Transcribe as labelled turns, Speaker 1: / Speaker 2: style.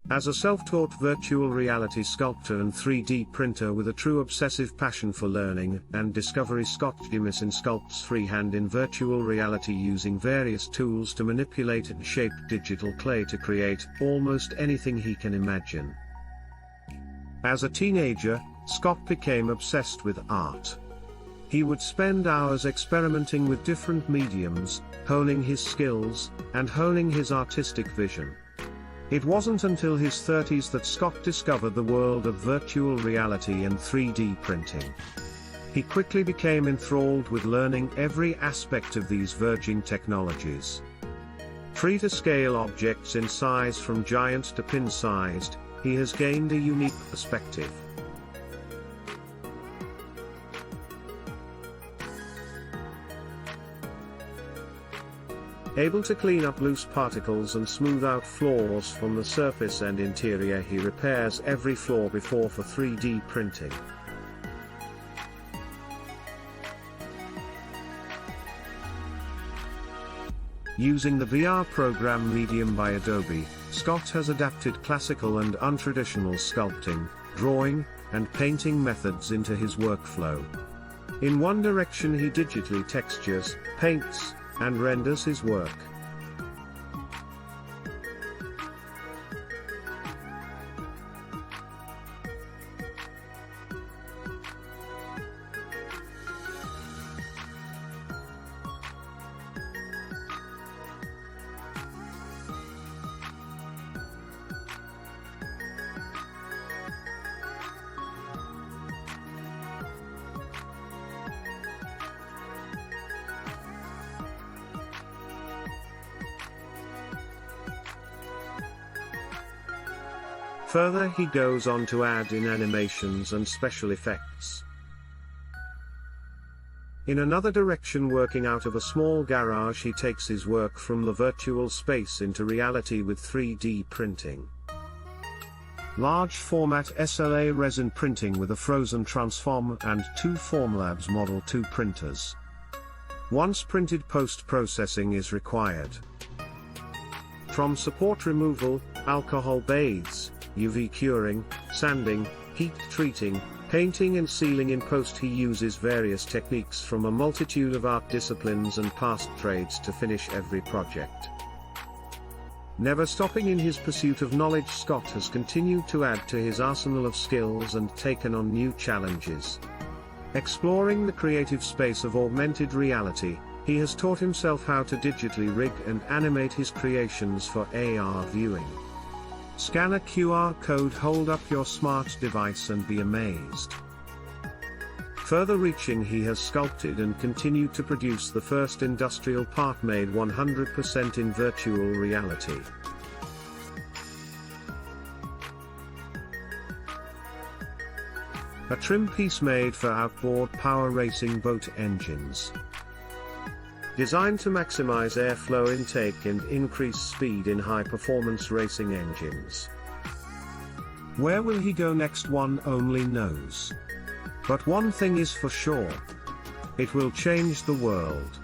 Speaker 1: As a self-taught virtual reality sculptor and 3D printer with a true obsessive passion for learning and discovery, Scott Jimison sculpts freehand in virtual reality using various tools to manipulate and shape digital clay to create almost anything he can imagine. As a teenager, Scott became obsessed with art. He would spend hours experimenting with different mediums, honing his skills, and honing his artistic vision. It wasn't until his 30s that Scott discovered the world of virtual reality and 3D printing. He quickly became enthralled with learning every aspect of these verging technologies. Free to scale objects in size from giant to pin-sized, he has gained a unique perspective. Able to clean up loose particles and smooth out flaws from the surface and interior, he repairs every flaw before for 3D printing. Using the VR program Medium by Adobe, Scott has adapted classical and untraditional sculpting, drawing, and painting methods into his workflow. In one direction, he digitally textures, paints, and renders his work. Further, he goes on to add in animations and special effects. In another direction, working out of a small garage, he takes his work from the virtual space into reality with 3D printing. Large format SLA resin printing with a frozen transform and 2 Formlabs Model 2 printers. Once printed, post-processing is required. From support removal, alcohol bathes, UV curing, sanding, heat treating, painting and sealing in post, he uses various techniques from a multitude of art disciplines and past trades to finish every project. Never stopping in his pursuit of knowledge, Scott has continued to add to his arsenal of skills and taken on new challenges. Exploring the creative space of augmented reality, he has taught himself how to digitally rig and animate his creations for AR viewing. Scan a QR code, hold up your smart device and be amazed. Further reaching, he has sculpted and continued to produce the first industrial part made 100% in virtual reality. A trim piece made for outboard power racing boat engines. Designed to maximize airflow intake and increase speed in high-performance racing engines. Where will he go next? One only knows. But one thing is for sure. It will change the world.